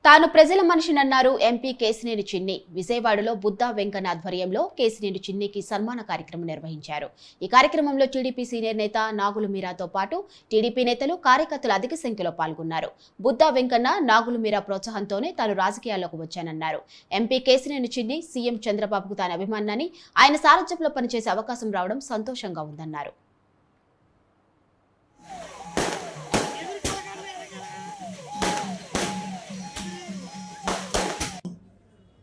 తాను ప్రజల మనిషినన్నారు ఎంపీ కేశినేని చిన్ని. విజయవాడలో బుద్ధా వెంకన్న ఆధ్వర్యంలో కేశినేని చిన్నికి సన్మాన కార్యక్రమం నిర్వహించారు. ఈ కార్యక్రమంలో టీడీపీ సీనియర్ నేత నాగులు మీరాతో పాటు టీడీపీ నేతలు, కార్యకర్తలు అధిక సంఖ్యలో పాల్గొన్నారు. బుద్ధా వెంకన్న, నాగులు మీరా ప్రోత్సాహంతోనే తాను రాజకీయాల్లోకి వచ్చానన్నారు. ఎంపీ కేశినేని చిన్ని సీఎం చంద్రబాబుకు తాను అభిమానాన్ని, ఆయన సారథ్యంలో పనిచేసే అవకాశం రావడం సంతోషంగా ఉందన్నారు.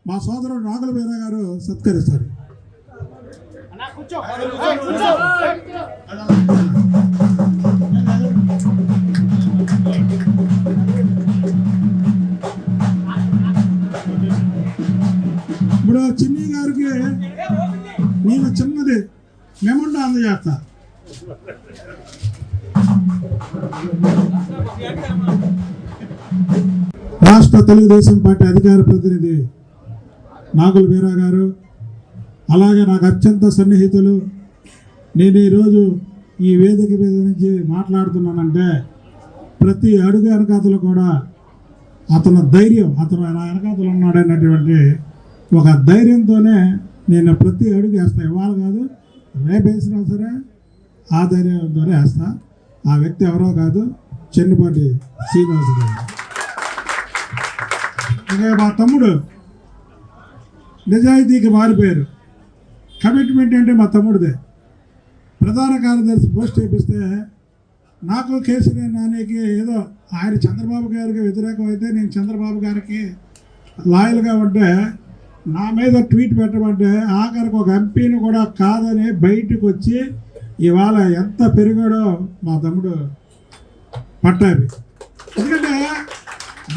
మా సోదరుడు నాగుల మీరా గారు సత్కరిస్తారు. ఇప్పుడు చిన్ని గారికి నేను చిన్నది మెమంటో అందజేస్తా. రాష్ట్ర తెలుగుదేశం పార్టీ అధికార ప్రతినిధి నాగుల మీరా గారు, అలాగే నాకు అత్యంత సన్నిహితులు. నేను ఈరోజు ఈ వేదిక మీద నుంచి మాట్లాడుతున్నానంటే ప్రతి అడుగు వెనకాతలు కూడా అతను ధైర్యం, అతను నా వెనకాతలు ఉన్నాడనేటువంటి ఒక ధైర్యంతోనే నేను ప్రతి అడుగు వేస్తాను. ఇవాళ కాదు, రేపు వేసినా సరే ఆ ధైర్యంతోనే వేస్తా. ఆ వ్యక్తి ఎవరో కాదు, చెన్నిపాటి శ్రీనివాస్ గారు. ఇంకా మా తమ్ముడు నిజాయితీకి మారిపోయారు. కమిట్మెంట్ అంటే మా తమ్ముడిదే. ప్రధాన కార్యదర్శి పోస్ట్ చేపిస్తే నాకు కేసీఆర్ నానికి ఏదో ఆయన చంద్రబాబు గారికి వ్యతిరేకం అయితే నేను చంద్రబాబు గారికి లాయల్గా ఉంటే నా మీద ట్వీట్ పెట్టమంటే ఆఖరికి ఒక ఎంపీని కూడా కాదని బయటకు వచ్చి ఇవాళ ఎంత పెరిగాడో మా తమ్ముడు పట్టాభి. ఎందుకంటే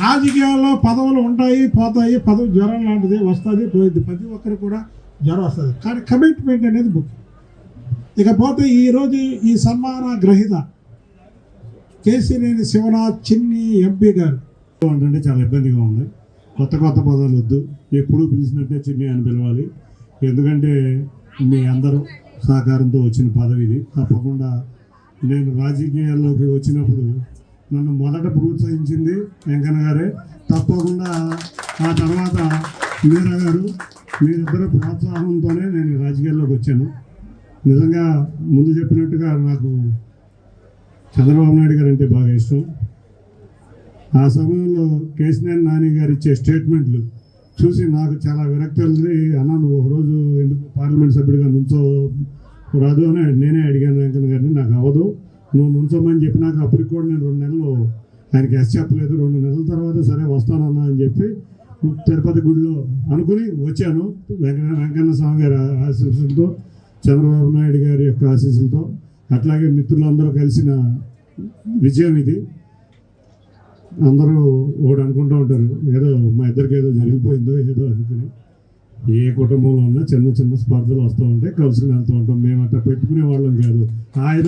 రాజకీయాల్లో పదవులు ఉంటాయి, పోతాయి. పదవి జ్వరం లాంటిది, వస్తుంది, పోయింది. ప్రతి ఒక్కరికి కూడా జ్వరం వస్తుంది. కానీ కమిట్మెంట్ అనేది ముఖ్యం. ఇకపోతే ఈరోజు ఈ సన్మాన గ్రహీత కేశినేని శివనాథ్ చిన్ని ఎంపీ గారు అంటే చాలా ఇబ్బందిగా ఉంది. కొత్త పదాలు వద్దు, ఎప్పుడూ పిలిచినట్టే చిన్ని అని పిలవాలి. ఎందుకంటే మీ అందరూ సహకారంతో వచ్చిన పదవి ఇది. తప్పకుండా నేను రాజకీయాల్లోకి వచ్చినప్పుడు నన్ను మొదట ప్రోత్సహించింది వెంకన్న గారే. తప్పకుండా ఆ తర్వాత మీరా గారు, మీరిద్దరు ప్రోత్సాహంతోనే నేను రాజకీయాల్లోకి వచ్చాను. నిజంగా ముందు చెప్పినట్టుగా నాకు చంద్రబాబు నాయుడు గారు అంటే బాగా ఇష్టం. ఆ సమయంలో కేశినేని నాని గారు ఇచ్చే స్టేట్మెంట్లు చూసి నాకు చాలా విరక్తి ఉంది. అన్న, నువ్వు ఒకరోజు ఎందుకు పార్లమెంట్ సభ్యుడిగా నుంచో రాదు అని నేనే అడిగాను వెంకన్న గారిని. నాకు అవ్వదు, నువ్వు నుంచోమని చెప్పినాక అప్పటికి కూడా నేను 2 నెలలు ఆయనకి చెప్పలేదు. 2 నెలల తర్వాత సరే వస్తానన్నా అని చెప్పి తిరుపతి గుడిలో అనుకుని వచ్చాను. వెంకన్న స్వామి గారి ఆశీస్సులతో, చంద్రబాబు నాయుడు గారి యొక్క ఆశీస్సులతో, అట్లాగే మిత్రులందరూ కలిసిన విజయం ఇది. అందరూ ఒకటి అనుకుంటూ ఉంటారు, ఏదో మా ఇద్దరికి ఏదో జరిగిపోయిందో ఏదో అనుకుని. ఏ కుటుంబంలో ఉన్నా చిన్న చిన్న స్పర్ధలు వస్తూ ఉంటాయి, కలుసుకుని వెళ్తూ ఉంటాం. మేము అట్లా పెట్టుకునే వాళ్ళం కాదు. ఆయన